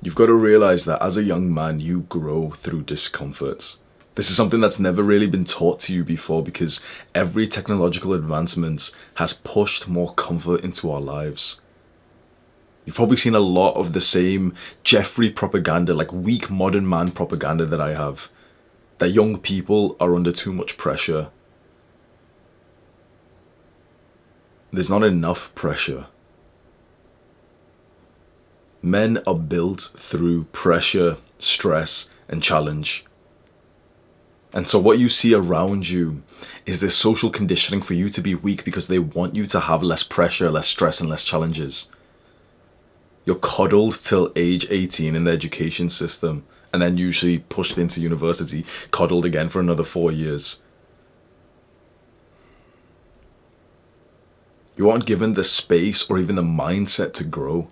You've got to realize that as a young man, you grow through discomfort. This is something that's never really been taught to you before because every technological advancement has pushed more comfort into our lives. You've probably seen a lot of the same Jeffrey propaganda, like weak modern man propaganda that I have. That young people are under too much pressure. There's not enough pressure. Men are built through pressure, stress, and challenge. And so what you see around you is this social conditioning for you to be weak because they want you to have less pressure, less stress, and less challenges. You're coddled till age 18 in the education system and then usually pushed into university, coddled again for another 4 years. You aren't given the space or even the mindset to grow.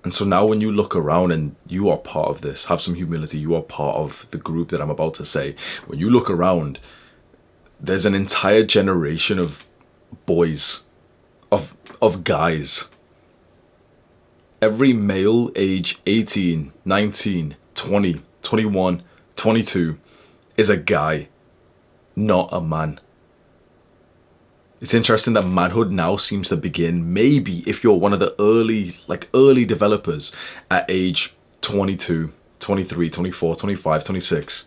And so now when you look around and you are part of this, have some humility, you are part of the group that I'm about to say. When you look around, there's an entire generation of boys, of guys. Every male age 18, 19, 20, 21, 22 is a guy, not a man. It's interesting that manhood now seems to begin, maybe if you're one of the early developers at age 22, 23, 24, 25, 26.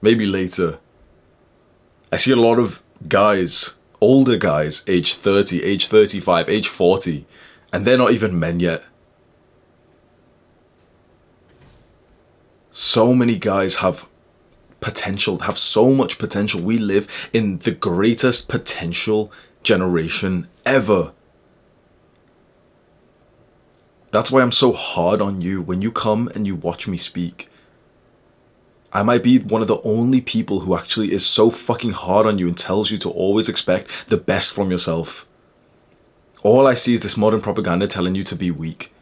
Maybe later. I see a lot of guys, older guys, age 30, age 35, age 40, and they're not even men yet. So many guys have potential, have so much potential. We live in the greatest potential generation ever. That's why I'm so hard on you when you come and you watch me speak. I might be one of the only people who actually is so fucking hard on you and tells you to always expect the best from yourself. All I see is this modern propaganda telling you to be weak.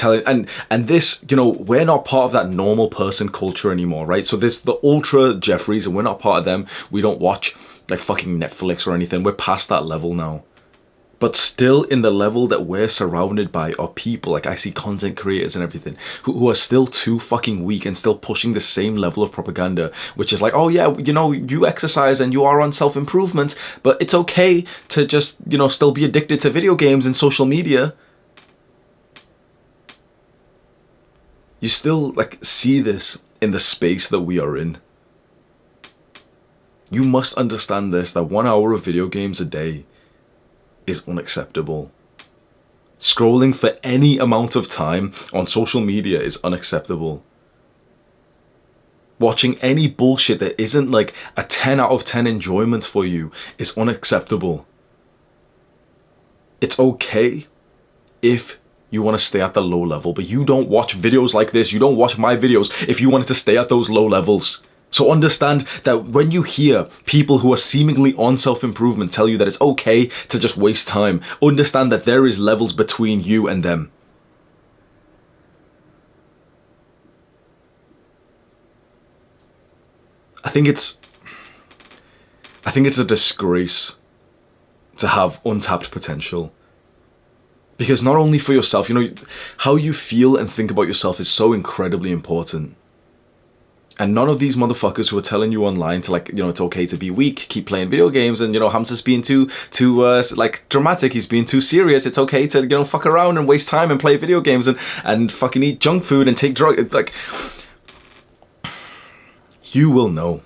And this, we're not part of that normal person culture anymore, right? So this, the ultra Jeffreys, and we're not part of them. We don't watch like fucking Netflix or anything. We're past that level now. But still in the level that we're surrounded by are people, like I see content creators and everything, who are still too fucking weak and still pushing the same level of propaganda, which is like, oh yeah, you exercise and you are on self-improvement, but it's okay to just, still be addicted to video games and social media. You still see this in the space that we are in. You must understand this, that 1 hour of video games a day is unacceptable. Scrolling for any amount of time on social media is unacceptable. Watching any bullshit that isn't like a 10 out of 10 enjoyment for you is unacceptable. It's okay if you want to stay at the low level, but you don't watch videos like this. You don't watch my videos if you wanted to stay at those low levels. So understand that when you hear people who are seemingly on self-improvement tell you that it's okay to just waste time, understand that there is levels between you and them. I think it's a disgrace to have untapped potential. Because not only for yourself, how you feel and think about yourself is so incredibly important. And none of these motherfuckers who are telling you online to it's okay to be weak, keep playing video games, and Hamza's being too dramatic, he's being too serious, it's okay to fuck around and waste time and play video games and fucking eat junk food and take drugs. You will know.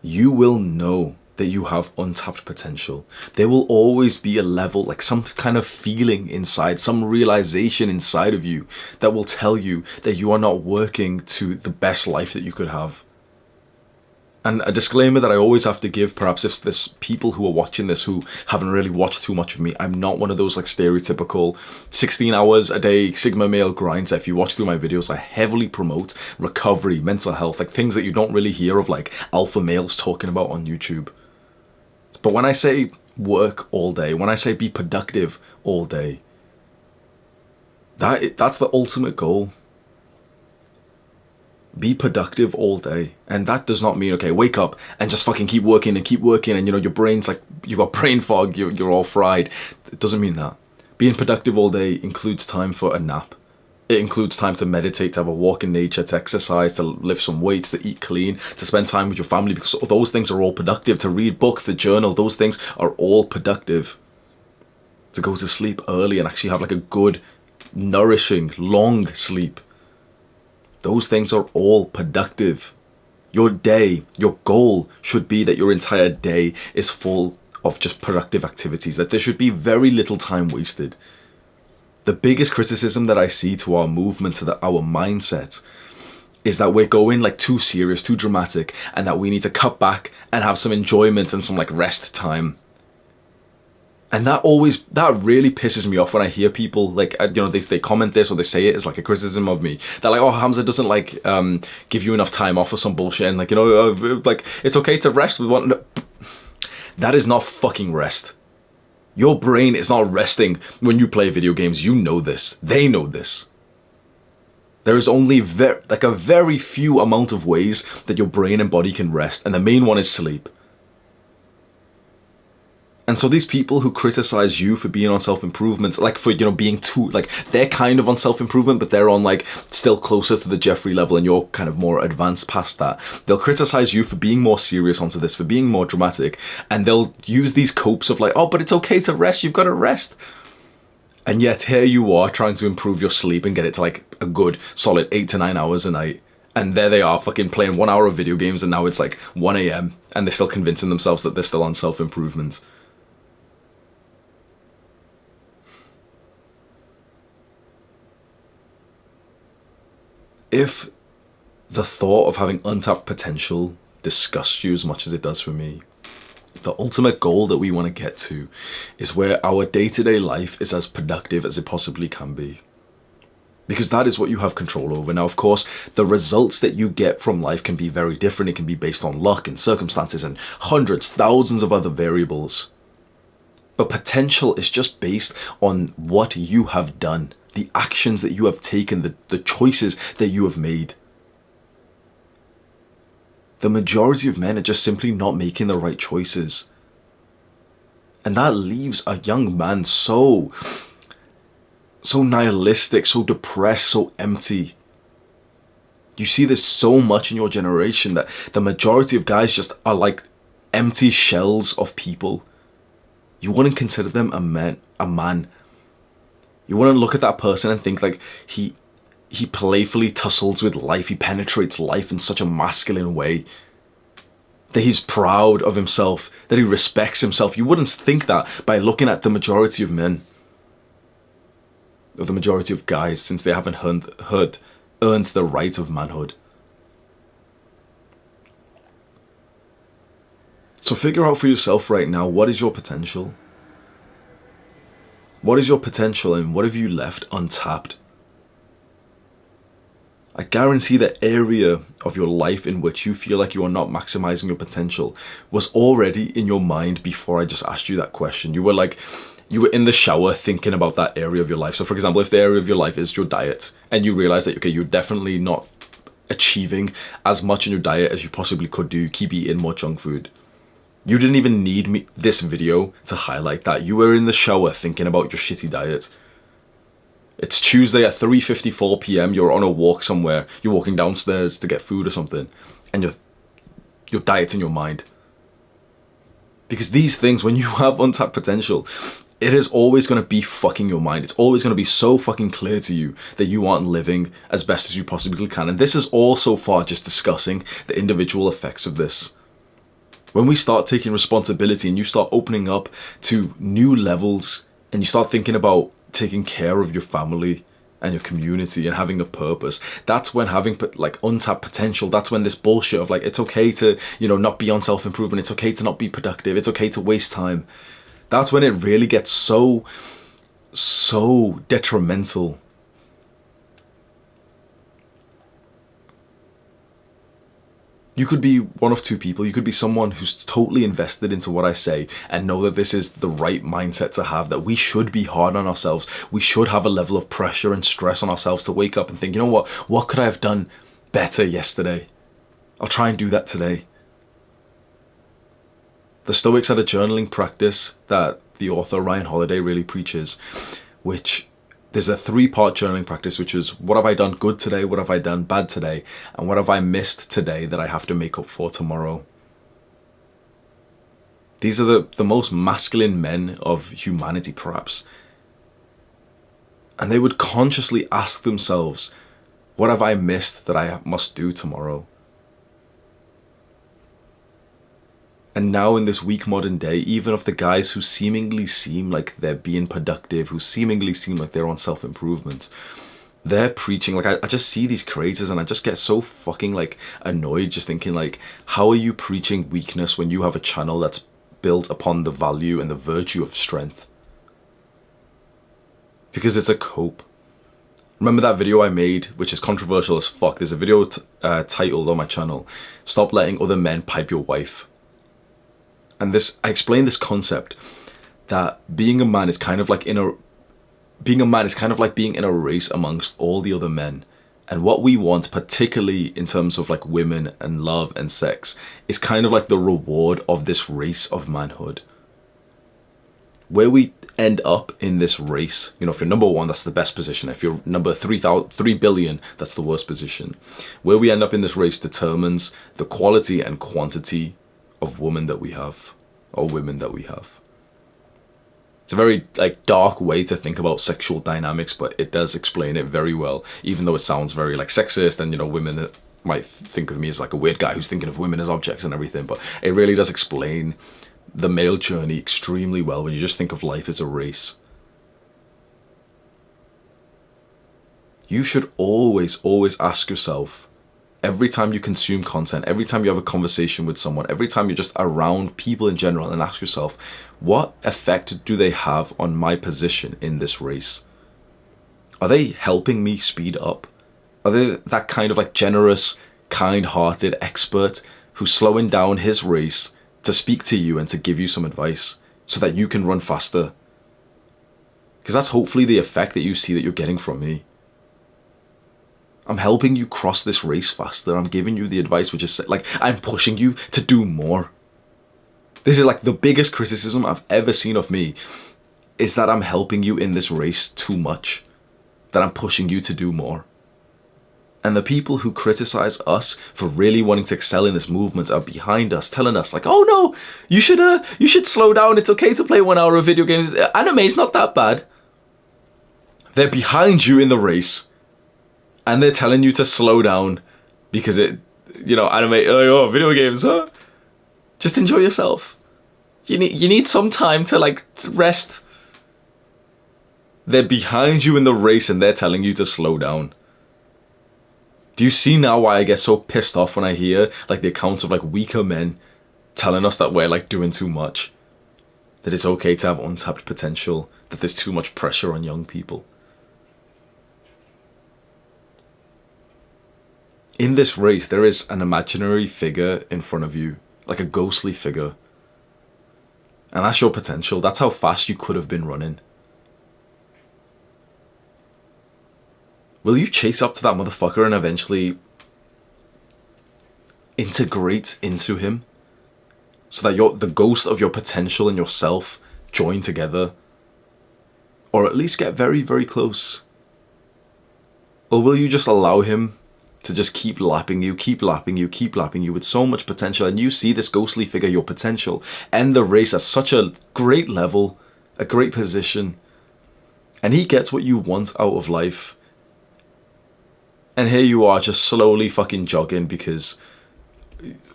You will know that you have untapped potential. There will always be a level, some kind of feeling inside, some realization inside of you that will tell you that you are not working to the best life that you could have. And a disclaimer that I always have to give, perhaps if there's people who are watching this who haven't really watched too much of me, I'm not one of those stereotypical 16 hours a day Sigma male grinder. If you watch through my videos, I heavily promote recovery, mental health, things that you don't really hear of alpha males talking about on YouTube. But when I say work all day, when I say be productive all day, that's the ultimate goal. Be productive all day. And that does not mean, okay, wake up and just fucking keep working and your brain's you got brain fog, you're all fried. It doesn't mean that. Being productive all day includes time for a nap. It includes time to meditate, to have a walk in nature, to exercise, to lift some weights, to eat clean, to spend time with your family, because those things are all productive. To read books, to journal, those things are all productive. To go to sleep early and actually have like a good, nourishing, long sleep. Those things are all productive. Your day, your goal should be that your entire day is full of just productive activities, that there should be very little time wasted. The biggest criticism that I see to our movement, to our mindset, is that we're going like too serious, too dramatic, and that we need to cut back and have some enjoyment and some like rest time. And that really pisses me off when I hear people like, they comment this or they say it as like a criticism of me. They're like, oh, Hamza doesn't like give you enough time off or some bullshit. And like, like it's okay to rest with one. No. That is not fucking rest. Your brain is not resting when you play video games. You know this. They know this. There is only a very few amount of ways that your brain and body can rest. And the main one is sleep. And so these people who criticize you for being on self-improvement, like for, being too, like they're kind of on self-improvement, but they're on like still closer to the Jeffrey level and you're kind of more advanced past that. They'll criticize you for being more serious onto this, for being more dramatic. And they'll use these copes of like, oh, but it's okay to rest. You've got to rest. And yet here you are trying to improve your sleep and get it to like a good solid 8 to 9 hours a night. And there they are fucking playing 1 hour of video games and now it's like 1 a.m. and they're still convincing themselves that they're still on self-improvement. If the thought of having untapped potential disgusts you as much as it does for me, the ultimate goal that we want to get to is where our day-to-day life is as productive as it possibly can be. Because that is what you have control over. Now, of course, the results that you get from life can be very different. It can be based on luck and circumstances and hundreds, thousands of other variables. But potential is just based on what you have done, the actions that you have taken, the choices that you have made. The majority of men are just simply not making the right choices. And that leaves a young man so nihilistic, so depressed, so empty. You see this so much in your generation that the majority of guys just are like empty shells of people. You wouldn't consider them a man. You wouldn't look at that person and think like he playfully tussles with life. He penetrates life in such a masculine way. That he's proud of himself, that he respects himself. You wouldn't think that by looking at the majority of men. Or the majority of guys, since they haven't earned the right of manhood. So figure out for yourself right now, what is your potential? What is your potential and what have you left untapped? I guarantee the area of your life in which you feel like you are not maximizing your potential was already in your mind before I just asked you that question. You were in the shower thinking about that area of your life. So for example, if the area of your life is your diet and you realize that, okay, you're definitely not achieving as much in your diet as you possibly could do, keep eating more junk food. You didn't even need this video to highlight that. You were in the shower thinking about your shitty diet. It's Tuesday at 3:54 p.m. You're on a walk somewhere. You're walking downstairs to get food or something. And your diet's in your mind. Because these things, when you have untapped potential, it is always going to be fucking your mind. It's always going to be so fucking clear to you that you aren't living as best as you possibly can. And this is all so far just discussing the individual effects of this. When we start taking responsibility and you start opening up to new levels and you start thinking about taking care of your family and your community and having a purpose, that's when having like untapped potential, that's when this bullshit of like, it's okay to, not be on self-improvement, it's okay to not be productive, it's okay to waste time. That's when it really gets so detrimental. You could be one of two people. You could be someone who's totally invested into what I say and know that this is the right mindset to have, that we should be hard on ourselves. We should have a level of pressure and stress on ourselves to wake up and think, you know what could I have done better yesterday? I'll try and do that today. The Stoics had a journaling practice that the author Ryan Holiday really preaches, which there's a 3-part journaling practice, which is what have I done good today, what have I done bad today, and what have I missed today that I have to make up for tomorrow. These are the most masculine men of humanity, perhaps. And they would consciously ask themselves, what have I missed that I must do tomorrow? And now in this weak modern day, even of the guys who seemingly seem like they're being productive, who seemingly seem like they're on self-improvement, they're preaching, like I just see these creators and I just get so fucking like annoyed just thinking like, how are you preaching weakness when you have a channel that's built upon the value and the virtue of strength? Because it's a cope. Remember that video I made, which is controversial as fuck? There's a video titled on my channel, Stop Letting Other Men Pipe Your Wife. And I explained this concept that being a man is kind of like being in a race amongst all the other men. And what we want, particularly in terms of like women and love and sex, is kind of like the reward of this race of manhood. Where we end up in this race, you know, if you're number 1, that's the best position. If you're number 3 billion, that's the worst position. Where we end up in this race determines the quality and quantity of women that we have, or women that we have. It's a very like dark way to think about sexual dynamics, but it does explain it very well, even though it sounds very like sexist, and you know, women might think of me as like a weird guy who's thinking of women as objects and everything, but it really does explain the male journey extremely well when you just think of life as a race. You should always ask yourself, every time you consume content, every time you have a conversation with someone, every time you're just around people in general, and ask yourself, what effect do they have on my position in this race? Are they helping me speed up? Are they that kind of like generous, kind-hearted expert who's slowing down his race to speak to you and to give you some advice so that you can run faster? Because that's hopefully the effect that you see that you're getting from me. I'm helping you cross this race faster. I'm giving you the advice, which is like, I'm pushing you to do more. This is like the biggest criticism I've ever seen of me, is that I'm helping you in this race too much, that I'm pushing you to do more. And the people who criticize us for really wanting to excel in this movement are behind us, telling us like, oh no, you should slow down. It's okay to play 1 hour of video games. Anime is not that bad. They're behind you in the race. And they're telling you to slow down because anime, oh, video games, huh? Just enjoy yourself. You need some time to like rest. They're behind you in the race and they're telling you to slow down. Do you see now why I get so pissed off when I hear like the accounts of like weaker men telling us that we're like doing too much? That it's okay to have untapped potential, that there's too much pressure on young people. In this race, there is an imaginary figure in front of you, like a ghostly figure. And that's your potential. That's how fast you could have been running. Will you chase up to that motherfucker and eventually integrate into him so that the ghost of your potential and yourself join together? Or at least get very, very close? Or will you just allow him to just keep lapping you with so much potential, and you see this ghostly figure, your potential, end the race at such a great level, a great position, and he gets what you want out of life, and here you are just slowly fucking jogging because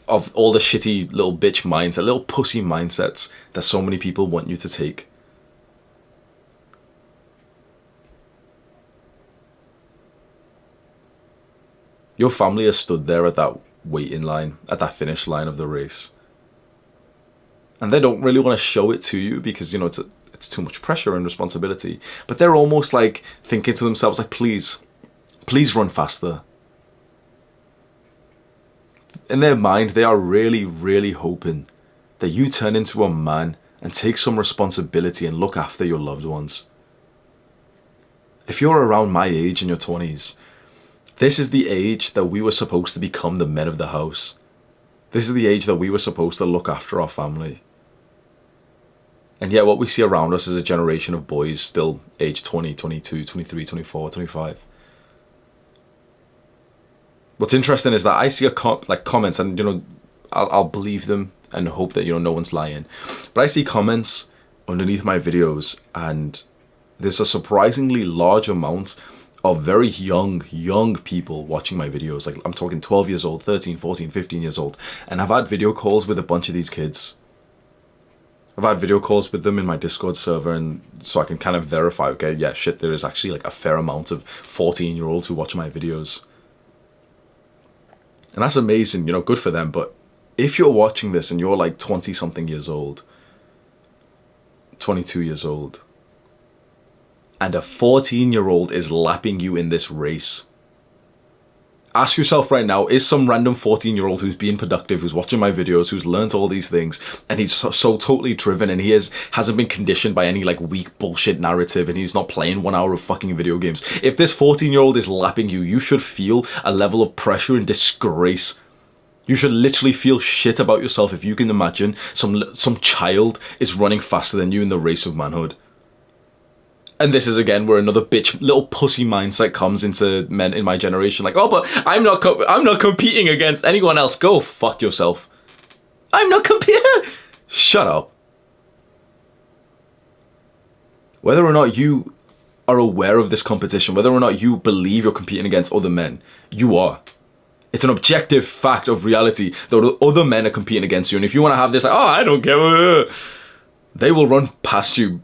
of all the shitty little bitch mindset, little pussy mindsets that so many people want you to take. Your family has stood there at that waiting line, at that finish line of the race. And they don't really want to show it to you because, it's too much pressure and responsibility. But they're almost like thinking to themselves, like, please run faster. In their mind, they are really, really hoping that you turn into a man and take some responsibility and look after your loved ones. If you're around my age in your 20s, this is the age that we were supposed to become the men of the house. This is the age that we were supposed to look after our family. And yet what we see around us is a generation of boys still aged 20, 22, 23, 24, 25. What's interesting is that I see comments, and I'll believe them and hope that no one's lying. But I see comments underneath my videos, and there's a surprisingly large amount of very young people watching my videos. Like, I'm talking 12 years old, 13, 14, 15 years old. And I've had video calls with a bunch of these kids. I've had video calls with them in my Discord server, and so I can kind of verify, okay, yeah, shit, there is actually like a fair amount of 14-year-olds who watch my videos. And that's amazing, good for them. But if you're watching this and you're like 20-something years old, 22 years old, and a 14-year-old is lapping you in this race, ask yourself right now, is some random 14-year-old who's being productive, who's watching my videos, who's learnt all these things, and he's so totally driven, and he hasn't been conditioned by any like weak bullshit narrative, and he's not playing 1 hour of fucking video games. If this 14-year-old is lapping you, you should feel a level of pressure and disgrace. You should literally feel shit about yourself if you can imagine some child is running faster than you in the race of manhood. And this is again where another little pussy mindset comes into men in my generation. Like, oh, but I'm not competing against anyone else. Go fuck yourself. I'm not competing. Shut up. Whether or not you are aware of this competition, whether or not you believe you're competing against other men, you are. It's an objective fact of reality that other men are competing against you. And if you want to have this, like, oh, I don't care, they will run past you.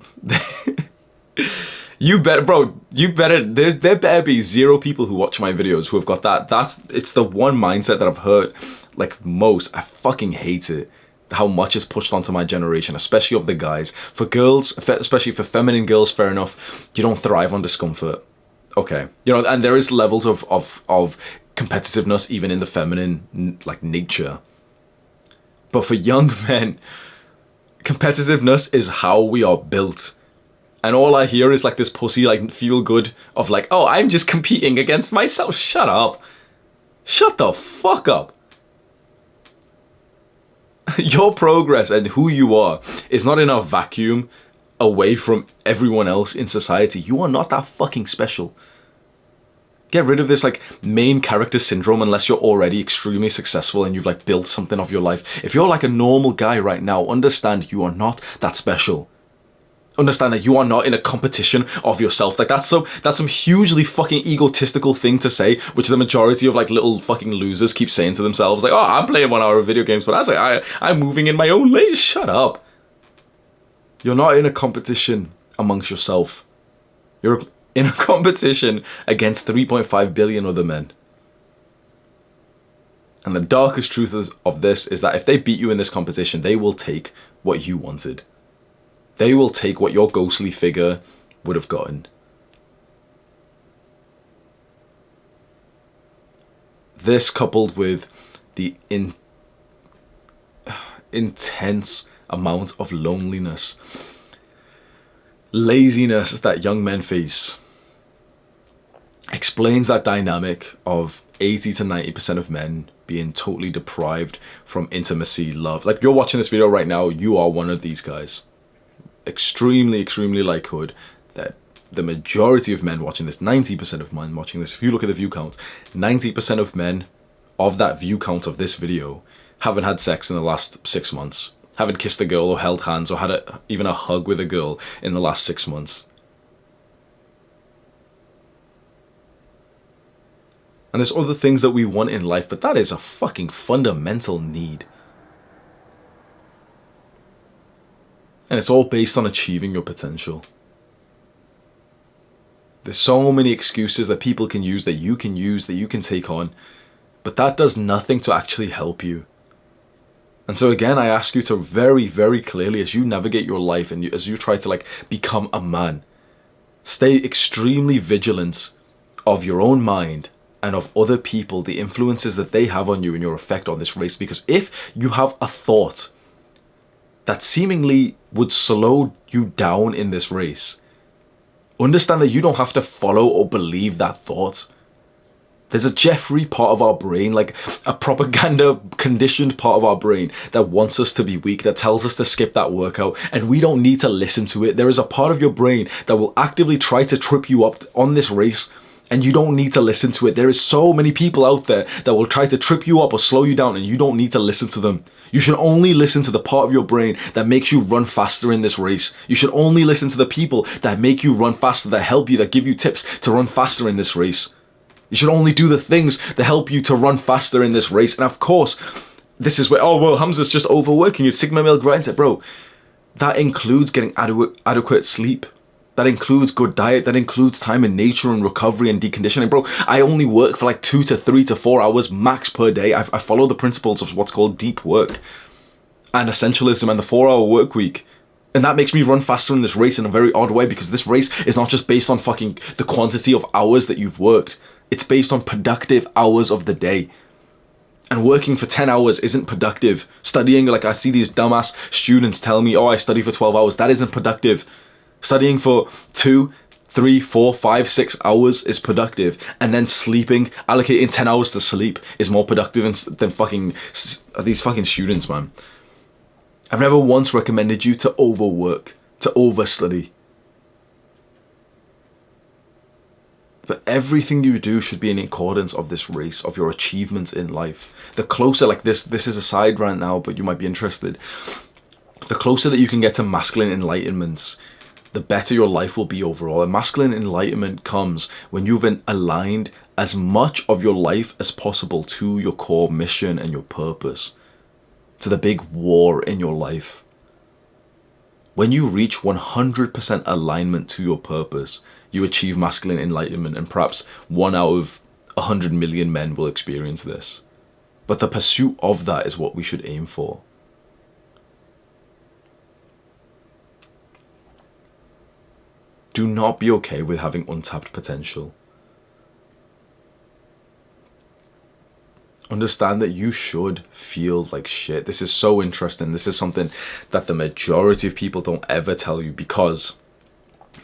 You better, bro, there better be 0 people who watch my videos who have got that. It's the one mindset that I've heard, like, most. I fucking hate it. How much is pushed onto my generation, especially of the guys. For girls, especially for feminine girls, fair enough, you don't thrive on discomfort. Okay. And there is levels of competitiveness even in the feminine, like, nature. But for young men, competitiveness is how we are built. And all I hear is like this pussy like feel good of like, oh, I'm just competing against myself. Shut up. Shut the fuck up. Your progress and who you are is not in a vacuum away from everyone else in society. You are not that fucking special. Get rid of this like main character syndrome unless you're already extremely successful and you've like built something of your life. If you're like a normal guy right now, understand you are not that special. Understand that you are not in a competition of yourself. Like that's some hugely fucking egotistical thing to say, which the majority of like little fucking losers keep saying to themselves. Like, oh, I'm playing 1 hour of video games, but I was like, I'm moving in my own lane. Shut up. You're not in a competition amongst yourself. You're in a competition against 3.5 billion other men. And the darkest truth of this is that if they beat you in this competition, they will take what you wanted. They will take what your ghostly figure would have gotten. This coupled with the intense amount of loneliness, laziness that young men face explains that dynamic of 80 to 90% of men being totally deprived from intimacy, love. Like, you're watching this video right now, you are one of these guys. Extremely likelihood that the majority of men watching this, 90% of men watching this, if you look at the view count, 90% of men of that view count of this video haven't had sex in the last 6 months, haven't kissed a girl or held hands or had even a hug with a girl in the last 6 months. And there's other things that we want in life, but that is a fucking fundamental need. And it's all based on achieving your potential. There's so many excuses that people can use, that you can take on, but that does nothing to actually help you. And so again, I ask you to very, very clearly, as you navigate your life and as you try to like become a man, stay extremely vigilant of your own mind and of other people, the influences that they have on you and your effect on this race. Because if you have a thought that seemingly would slow you down in this race, understand that you don't have to follow or believe that thought. There's a Jeffrey part of our brain, like a propaganda conditioned part of our brain that wants us to be weak, that tells us to skip that workout, and we don't need to listen to it. There is a part of your brain that will actively try to trip you up on this race, and you don't need to listen to it. There is so many people out there that will try to trip you up or slow you down, and you don't need to listen to them. You should only listen to the part of your brain that makes you run faster in this race. You should only listen to the people that make you run faster, that help you, that give you tips to run faster in this race. You should only do the things that help you to run faster in this race. And of course, this is where, oh, well, Hamza's just overworking. It's Sigma male grinder. Bro, that includes getting adequate sleep. That includes good diet. That includes time in nature and recovery and deconditioning. Bro, I only work for like 2 to 3 to 4 hours max per day. I follow the principles of what's called deep work and essentialism and the 4-hour work week. And that makes me run faster in this race in a very odd way, because this race is not just based on fucking the quantity of hours that you've worked. It's based on productive hours of the day. And working for 10 hours isn't productive. Studying, like I see these dumbass students tell me, oh, I study for 12 hours. That isn't productive. Studying for 2, 3, 4, 5, 6 hours is productive. And then sleeping, allocating 10 hours to sleep is more productive than fucking these fucking students, man. I've never once recommended you to overwork, to overstudy. But everything you do should be in accordance of this race, of your achievements in life. The closer, like this is a side rant now, but you might be interested. The closer that you can get to masculine enlightenment, the better your life will be overall. And masculine enlightenment comes when you've aligned as much of your life as possible to your core mission and your purpose, to the big war in your life. When you reach 100% alignment to your purpose, you achieve masculine enlightenment, and perhaps 1 out of 100 million men will experience this. But the pursuit of that is what we should aim for. Do not be okay with having untapped potential. Understand that you should feel like shit. This is so interesting. This is something that the majority of people don't ever tell you, because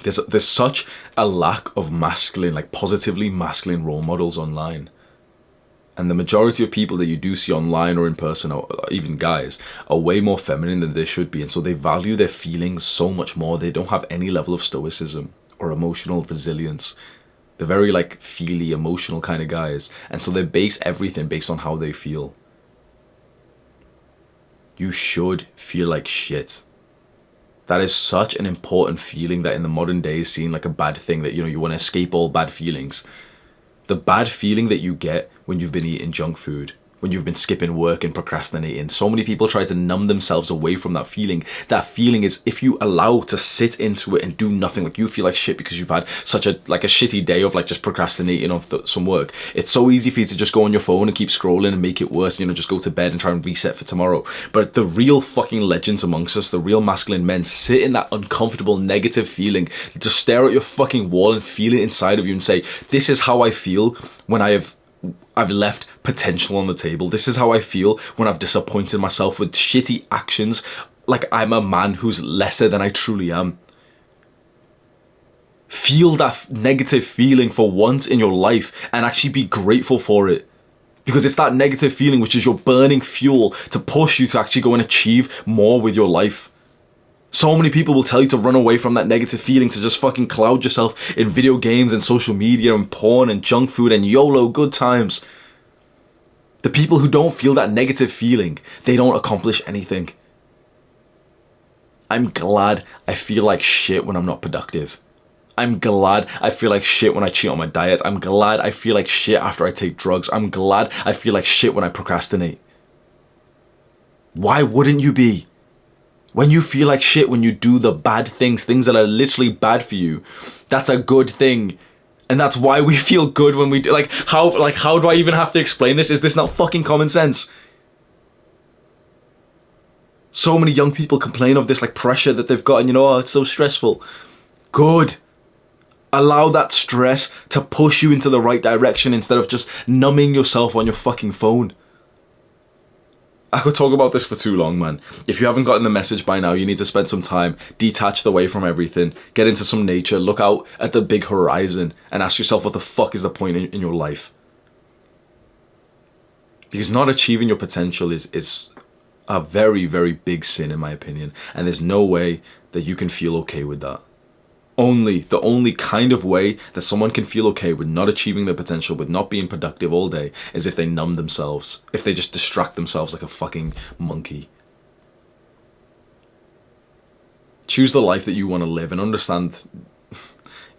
there's such a lack of masculine, like positively masculine role models online. And the majority of people that you do see online or in person, or even guys, are way more feminine than they should be. And so they value their feelings so much more. They don't have any level of stoicism or emotional resilience. They're very like feely, emotional kind of guys. And so they base everything based on how they feel. You should feel like shit. That is such an important feeling that in the modern day is seen like a bad thing, that, you know, you want to escape all bad feelings. The bad feeling that you get when you've been eating junk food, when you've been skipping work and procrastinating. So many people try to numb themselves away from that feeling. That feeling is, if you allow to sit into it and do nothing, like you feel like shit because you've had such a shitty day of like just procrastinating on some work. It's so easy for you to just go on your phone and keep scrolling and make it worse, you know, just go to bed and try and reset for tomorrow. But the real fucking legends amongst us, the real masculine men, sit in that uncomfortable negative feeling. Just stare at your fucking wall and feel it inside of you and say, this is how I feel when I've left potential on the table. This is how I feel when I've disappointed myself with shitty actions, like I'm a man who's lesser than I truly am. Feel that negative feeling for once in your life and actually be grateful for it. Because it's that negative feeling which is your burning fuel to push you to actually go and achieve more with your life. So many people will tell you to run away from that negative feeling, to just fucking cloud yourself in video games and social media and porn and junk food and YOLO good times. The people who don't feel that negative feeling, they don't accomplish anything. I'm glad I feel like shit when I'm not productive. I'm glad I feel like shit when I cheat on my diet. I'm glad I feel like shit after I take drugs. I'm glad I feel like shit when I procrastinate. Why wouldn't you be? When you feel like shit, when you do the bad things, things that are literally bad for you, that's a good thing. And that's why we feel good when we do. How do I even have to explain this? Is this not fucking common sense? So many young people complain of this like pressure that they've got, and you know, oh, it's so stressful. Good. Allow that stress to push you into the right direction instead of just numbing yourself on your fucking phone. I could talk about this for too long, man. If you haven't gotten the message by now, you need to spend some time detached away from everything, get into some nature, look out at the big horizon and ask yourself what the fuck is the point in your life. Because not achieving your potential is a very, very big sin in my opinion. And there's no way that you can feel okay with that. The only kind of way that someone can feel okay with not achieving their potential, with not being productive all day, is if they numb themselves. If they just distract themselves like a fucking monkey. Choose the life that you want to live and understand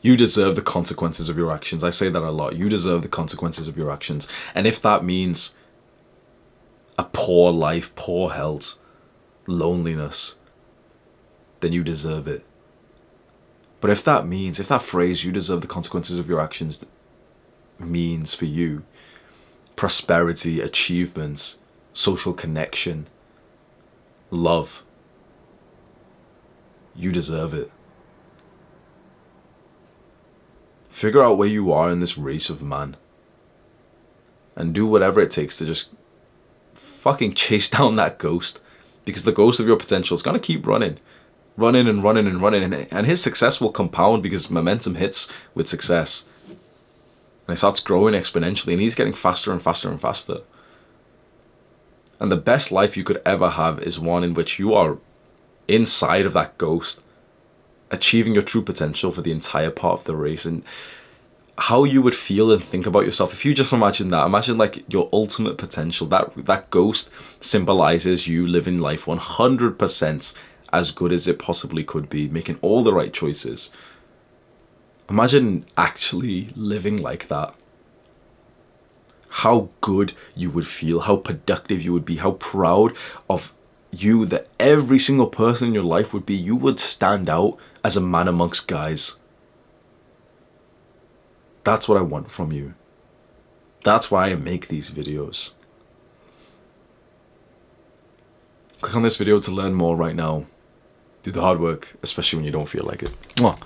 you deserve the consequences of your actions. I say that a lot. You deserve the consequences of your actions. And if that means a poor life, poor health, loneliness, then you deserve it. But if that phrase, you deserve the consequences of your actions, means for you prosperity, achievements, social connection, love, you deserve it. Figure out where you are in this race of man and do whatever it takes to just fucking chase down that ghost, because the ghost of your potential is going to keep running and his success will compound because momentum hits with success and it starts growing exponentially and he's getting faster and faster and faster. And the best life you could ever have is one in which you are inside of that ghost, achieving your true potential for the entire part of the race. And how you would feel and think about yourself if you just imagine that. Imagine like your ultimate potential. That ghost symbolizes you living life 100% as good as it possibly could be, making all the right choices. Imagine actually living like that. How good you would feel, how productive you would be, how proud of you that every single person in your life would be. You would stand out as a man amongst guys. That's what I want from you. That's why I make these videos. Click on this video to learn more right now. Do the hard work, especially when you don't feel like it. Mwah.